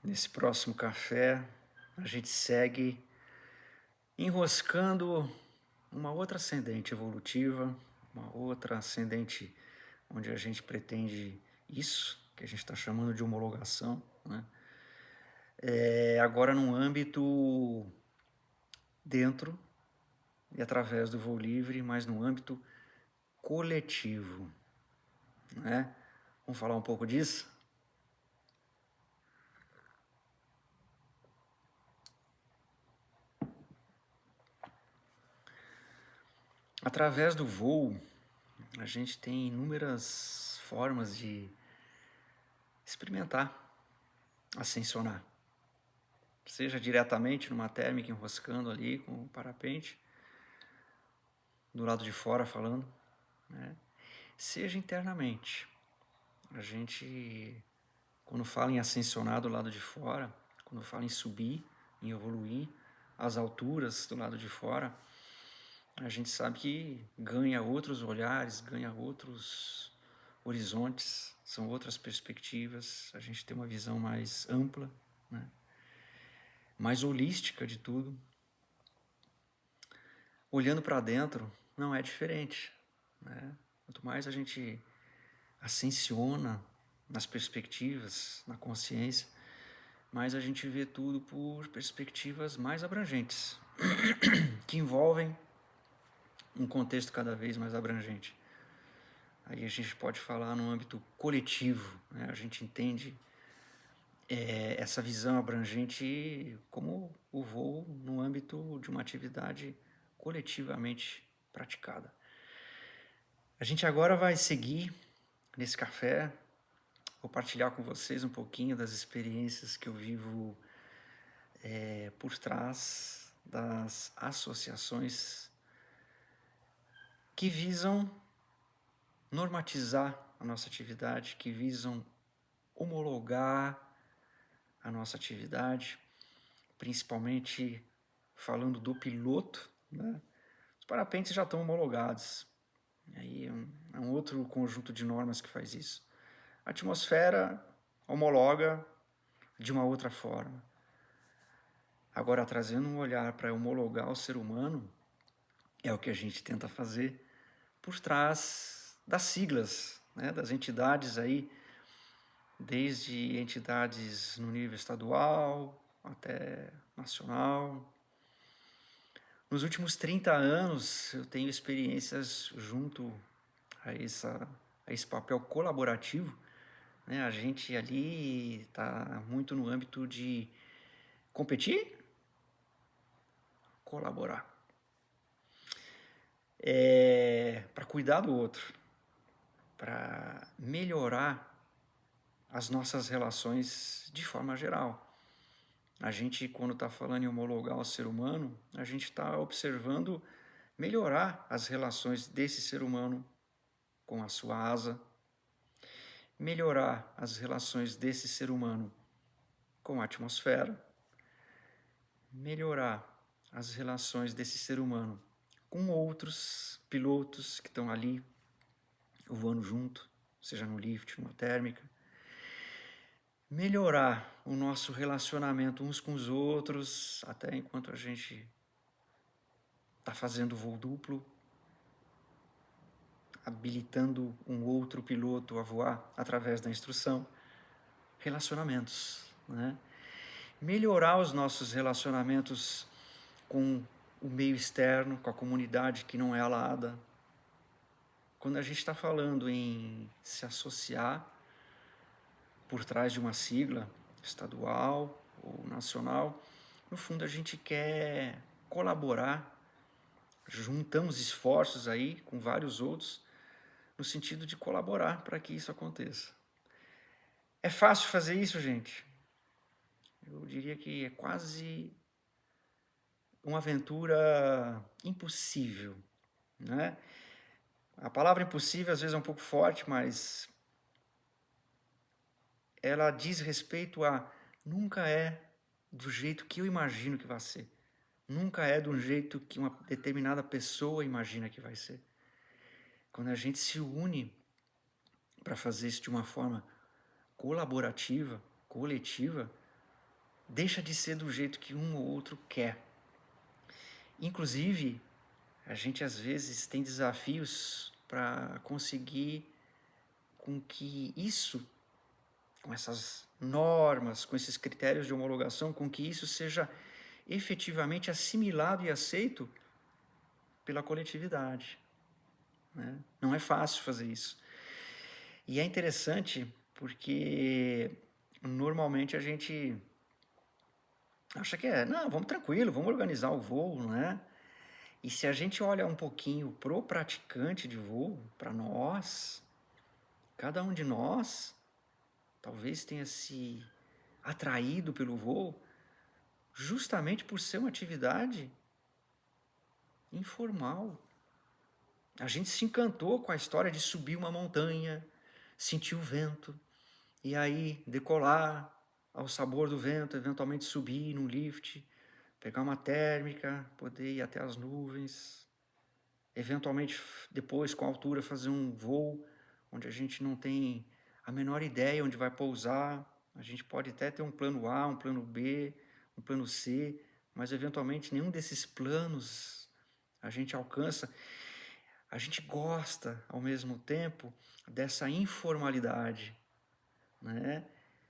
Nesse próximo café, a gente segue enroscando uma outra ascendente evolutiva, uma outra ascendente onde a gente pretende isso, que a gente está chamando de homologação, né? Agora num âmbito dentro e através do voo livre, mas num âmbito coletivo, né? Vamos falar um pouco disso? Através do voo, a gente tem inúmeras formas de experimentar, ascensionar. Seja diretamente numa térmica enroscando ali com o parapente, do lado de fora falando, né? Seja internamente. A gente, quando fala em ascensionar do lado de fora, quando fala em subir, em evoluir, as alturas do lado de fora, a gente sabe que ganha outros olhares, ganha outros horizontes, são outras perspectivas, a gente tem uma visão mais ampla, né? Mais holística de tudo. Olhando para dentro, não é diferente, né? Quanto mais a gente ascensiona nas perspectivas, na consciência, mais a gente vê tudo por perspectivas mais abrangentes, que envolvem um contexto cada vez mais abrangente. Aí a gente pode falar no âmbito coletivo, né? A gente entende essa visão abrangente como o voo no âmbito de uma atividade coletivamente praticada. A gente agora vai seguir nesse café, vou partilhar com vocês um pouquinho das experiências que eu vivo por trás das associações que visam normatizar a nossa atividade, que visam homologar a nossa atividade, principalmente falando do piloto, né? Os parapentes já estão homologados, aí é um outro conjunto de normas que faz isso. A atmosfera homologa de uma outra forma. Agora, trazendo um olhar para homologar o ser humano, é o que a gente tenta fazer por trás das siglas, né, das entidades aí, desde entidades no nível estadual até nacional. Nos últimos 30 anos, eu tenho experiências junto a esse papel colaborativo, né? A gente ali está muito no âmbito de competir, colaborar. Para cuidar do outro, para melhorar as nossas relações de forma geral. A gente, quando está falando em homologar o ser humano, a gente está observando melhorar as relações desse ser humano com a sua asa, melhorar as relações desse ser humano com a atmosfera, melhorar as relações desse ser humano com outros pilotos que estão ali voando junto, seja no lift, numa térmica, melhorar o nosso relacionamento uns com os outros, até enquanto a gente está fazendo voo duplo, habilitando um outro piloto a voar através da instrução. Relacionamentos, né? Melhorar os nossos relacionamentos com o meio externo, com a comunidade que não é alada. Quando a gente está falando em se associar por trás de uma sigla estadual ou nacional, no fundo a gente quer colaborar, juntamos esforços aí com vários outros, no sentido de colaborar para que isso aconteça. É fácil fazer isso, gente? Eu diria que é quase uma aventura impossível, né? A palavra impossível às vezes é um pouco forte, mas ela diz respeito a nunca é do jeito que eu imagino que vai ser. Nunca é do jeito que uma determinada pessoa imagina que vai ser. Quando a gente se une para fazer isso de uma forma colaborativa, coletiva, deixa de ser do jeito que um ou outro quer. Inclusive, a gente às vezes tem desafios para conseguir com que isso, com essas normas, com esses critérios de homologação, com que isso seja efetivamente assimilado e aceito pela coletividade, né? Não é fácil fazer isso. E é interessante porque normalmente a gente acha que não, vamos tranquilo, vamos organizar o voo, né? E se a gente olha um pouquinho pro praticante de voo, para nós, cada um de nós talvez tenha se atraído pelo voo justamente por ser uma atividade informal. A gente se encantou com a história de subir uma montanha, sentir o vento, e aí decolar ao sabor do vento, eventualmente subir num lift, pegar uma térmica, poder ir até as nuvens, eventualmente depois com a altura fazer um voo onde a gente não tem a menor ideia onde vai pousar. A gente pode até ter um plano A, um plano B, um plano C, mas eventualmente nenhum desses planos a gente alcança. A gente gosta, ao mesmo tempo, dessa informalidade, né?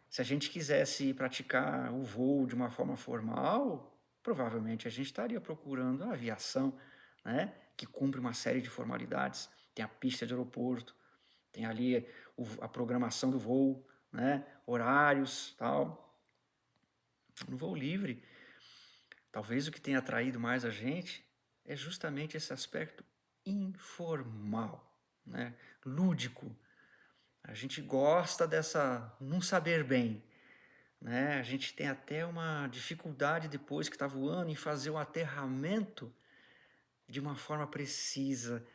Se a gente quisesse praticar o voo de uma forma formal, provavelmente a gente estaria procurando a aviação, né? Que cumpre uma série de formalidades. Tem a pista de aeroporto, tem ali a programação do voo, né? Horários, tal. No voo livre, talvez o que tenha atraído mais a gente é justamente esse aspecto informal, né? Lúdico. A gente gosta dessa não saber bem, né? A gente tem até uma dificuldade depois que está voando em fazer o aterramento de uma forma precisa,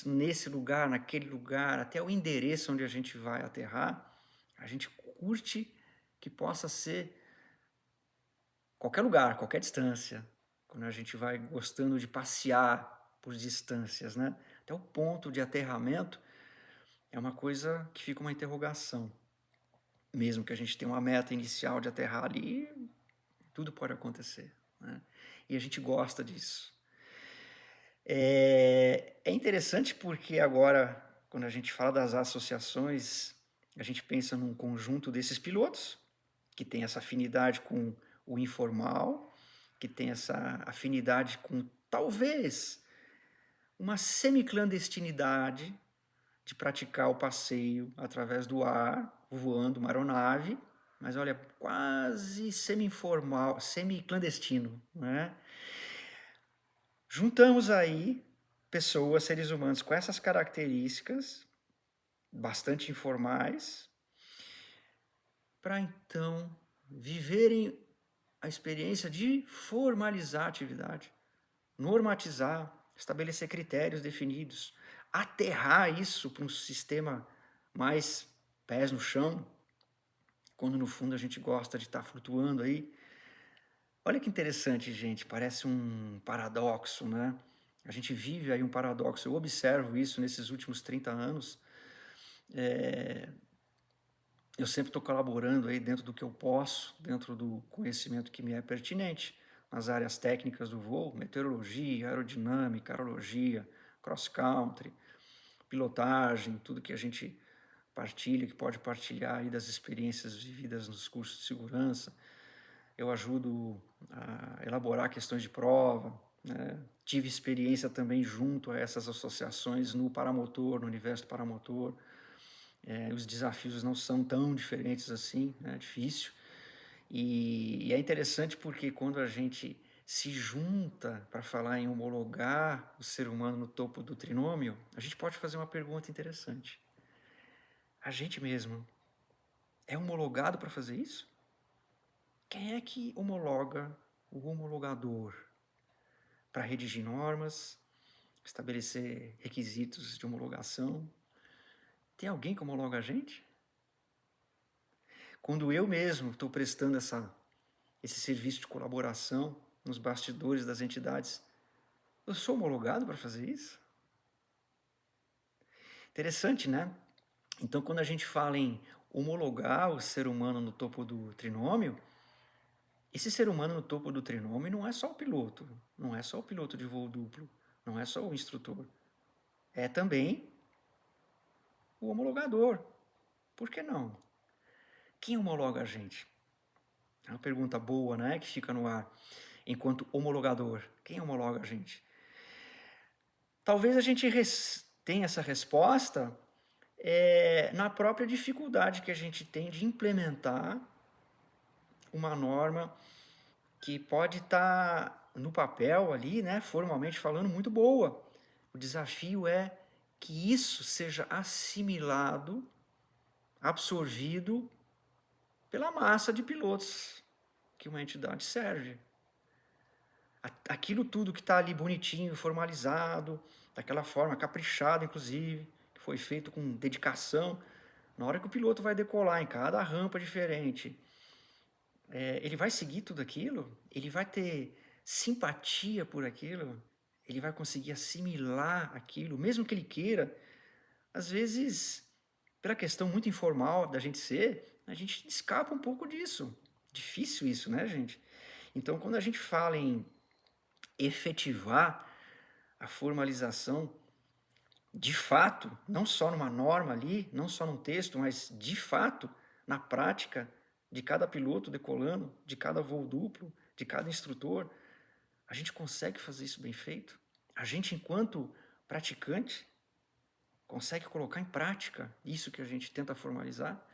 nesse lugar, naquele lugar, até o endereço onde a gente vai aterrar. A gente curte que possa ser qualquer lugar, qualquer distância, quando a gente vai gostando de passear por distâncias, né? Até o ponto de aterramento é uma coisa que fica uma interrogação. Mesmo que a gente tenha uma meta inicial de aterrar ali, tudo pode acontecer, né? E a gente gosta disso. É interessante porque agora, quando a gente fala das associações, a gente pensa num conjunto desses pilotos, que tem essa afinidade com o informal, que tem essa afinidade com, talvez, uma semi-clandestinidade de praticar o passeio através do ar, voando uma aeronave, mas olha, quase semi-informal, semi-clandestino, né? Juntamos aí pessoas, seres humanos com essas características, bastante informais, para então viverem a experiência de formalizar a atividade, normatizar, estabelecer critérios definidos, aterrar isso para um sistema mais pés no chão, quando no fundo a gente gosta de estar flutuando aí. Olha que interessante, gente, parece um paradoxo, né? A gente vive aí um paradoxo, eu observo isso nesses últimos 30 anos. Eu sempre estou colaborando aí dentro do que eu posso, dentro do conhecimento que me é pertinente, nas áreas técnicas do voo, meteorologia, aerodinâmica, aerologia, cross-country, pilotagem, tudo que a gente partilha, que pode partilhar aí das experiências vividas nos cursos de segurança. Eu ajudo a elaborar questões de prova, né? Tive experiência também junto a essas associações no paramotor, no universo paramotor. Os desafios não são tão diferentes assim, né? É difícil. E é interessante porque quando a gente se junta para falar em homologar o ser humano no topo do trinômio, a gente pode fazer uma pergunta interessante. A gente mesmo é homologado para fazer isso? Quem é que homologa o homologador? Para redigir normas, estabelecer requisitos de homologação. Tem alguém que homologa a gente? Quando eu mesmo estou prestando esse serviço de colaboração nos bastidores das entidades, eu sou homologado para fazer isso? Interessante, né? Então, quando a gente fala em homologar o ser humano no topo do trinômio, esse ser humano no topo do trinômio não é só o piloto, não é só o piloto de voo duplo, não é só o instrutor. É também o homologador. Por que não? Quem homologa a gente? É uma pergunta boa, né? Que fica no ar. Enquanto homologador, quem homologa a gente? Talvez a gente tenha essa resposta na própria dificuldade que a gente tem de implementar uma norma que pode estar no papel ali, né, formalmente falando, muito boa. O desafio é que isso seja assimilado, absorvido pela massa de pilotos que uma entidade serve. Aquilo tudo que está ali bonitinho, formalizado, daquela forma, caprichada inclusive, que foi feito com dedicação, na hora que o piloto vai decolar em cada rampa diferente, ele vai seguir tudo aquilo, ele vai ter simpatia por aquilo, ele vai conseguir assimilar aquilo, mesmo que ele queira. Às vezes, pela questão muito informal da gente ser, a gente escapa um pouco disso. Difícil isso, né, gente? Então, quando a gente fala em efetivar a formalização, de fato, não só numa norma ali, não só num texto, mas de fato, na prática, de cada piloto decolando, de cada voo duplo, de cada instrutor, a gente consegue fazer isso bem feito? A gente, enquanto praticante, consegue colocar em prática isso que a gente tenta formalizar?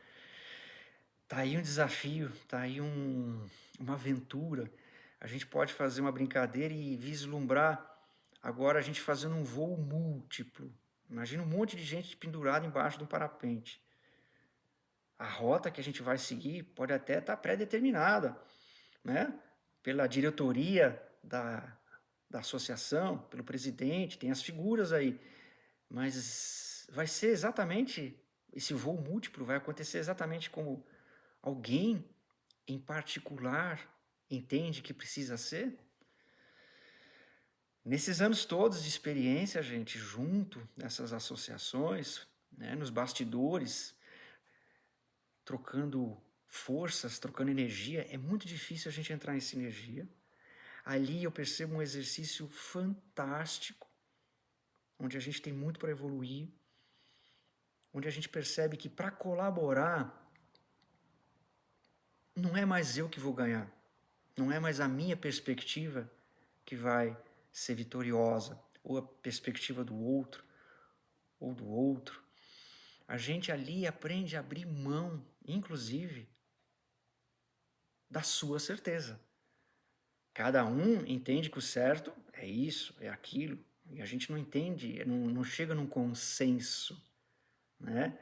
Tá aí um desafio, tá aí uma aventura. A gente pode fazer uma brincadeira e vislumbrar agora a gente fazendo um voo múltiplo. Imagina um monte de gente pendurada embaixo de um parapente. A rota que a gente vai seguir pode até estar pré-determinada, né? Pela diretoria da associação, pelo presidente, tem as figuras aí. Mas vai ser exatamente, esse voo múltiplo vai acontecer exatamente como alguém em particular entende que precisa ser? Nesses anos todos de experiência, gente, junto nessas associações, né, nos bastidores, trocando forças, trocando energia, é muito difícil a gente entrar em sinergia. Ali eu percebo um exercício fantástico, onde a gente tem muito para evoluir, onde a gente percebe que para colaborar, não é mais eu que vou ganhar, não é mais a minha perspectiva que vai ser vitoriosa, ou a perspectiva do outro, ou do outro. A gente ali aprende a abrir mão, inclusive, da sua certeza. Cada um entende que o certo é isso, é aquilo, e a gente não entende, não chega num consenso, né?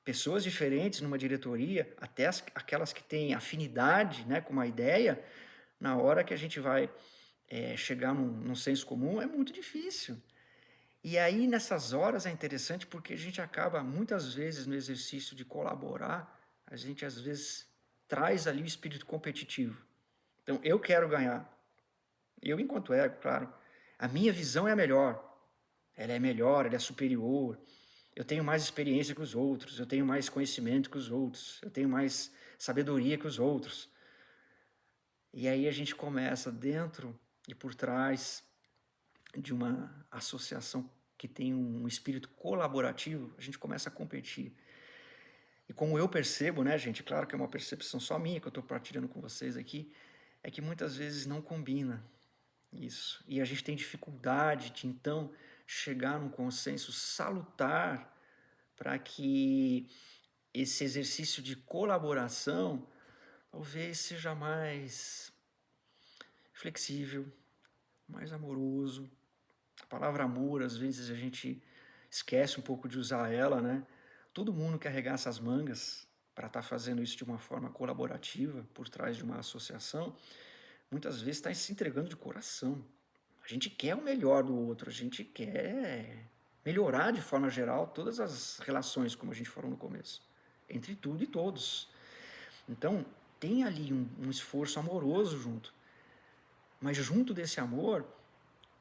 Pessoas diferentes numa diretoria, até aquelas que têm afinidade, né, com uma ideia, na hora que a gente vai chegar num senso comum, é muito difícil. E aí, nessas horas, é interessante porque a gente acaba, muitas vezes, no exercício de colaborar, a gente, às vezes, traz ali o espírito competitivo. Então, eu quero ganhar. Eu, enquanto ego, claro. A minha visão é a melhor. Ela é melhor, ela é superior. Eu tenho mais experiência que os outros. Eu tenho mais conhecimento que os outros. Eu tenho mais sabedoria que os outros. E aí a gente começa dentro e por trás de uma associação que tem um espírito colaborativo, a gente começa a competir. E como eu percebo, né, gente, claro que é uma percepção só minha que eu estou partilhando com vocês aqui, é que muitas vezes não combina isso. E a gente tem dificuldade de, então, chegar num consenso salutar para que esse exercício de colaboração talvez seja mais flexível, mais amoroso. A palavra amor, às vezes, a gente esquece um pouco de usar ela, né? Todo mundo quer arregaçar as mangas para estar fazendo isso de uma forma colaborativa, por trás de uma associação, muitas vezes está se entregando de coração. A gente quer o melhor do outro, a gente quer melhorar de forma geral todas as relações, como a gente falou no começo, entre tudo e todos. Então, tem ali um esforço amoroso junto. Mas junto desse amor,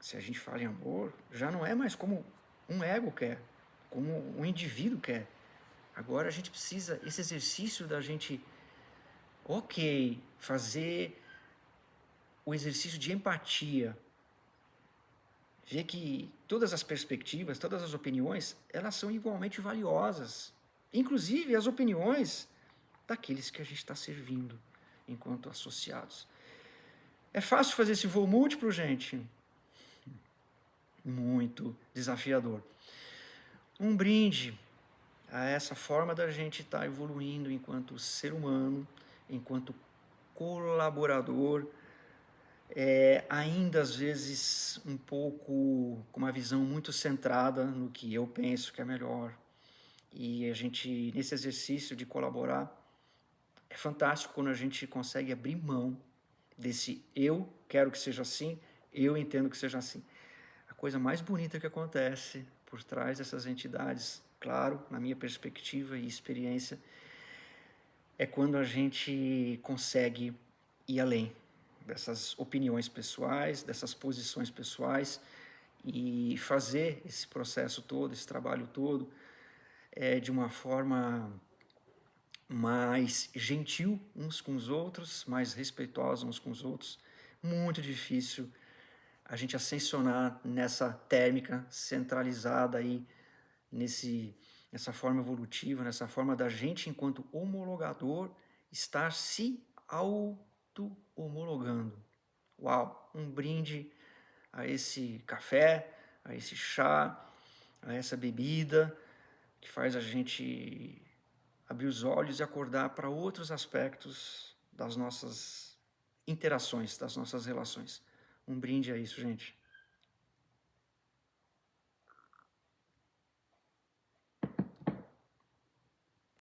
se a gente fala em amor, já não é mais como um ego quer, como um indivíduo quer. Agora a gente precisa, esse exercício da gente, ok, fazer o exercício de empatia, ver que todas as perspectivas, todas as opiniões, elas são igualmente valiosas. Inclusive as opiniões daqueles que a gente está servindo enquanto associados. É fácil fazer esse voo múltiplo, gente? Muito desafiador. Um brinde a essa forma da gente estar evoluindo enquanto ser humano, enquanto colaborador, ainda às vezes um pouco com uma visão muito centrada no que eu penso que é melhor. E a gente, nesse exercício de colaborar, é fantástico quando a gente consegue abrir mão desse eu quero que seja assim, eu entendo que seja assim. A coisa mais bonita que acontece por trás dessas entidades, claro, na minha perspectiva e experiência, é quando a gente consegue ir além dessas opiniões pessoais, dessas posições pessoais e fazer esse processo todo, esse trabalho todo, de uma forma mais gentil uns com os outros, mais respeitosa uns com os outros. Muito difícil a gente ascensionar nessa térmica centralizada aí, nessa forma evolutiva, nessa forma da gente, enquanto homologador, estar se auto-homologando. Uau! Um brinde a esse café, a esse chá, a essa bebida, que faz a gente abrir os olhos e acordar para outros aspectos das nossas interações, das nossas relações. Um brinde a isso, gente.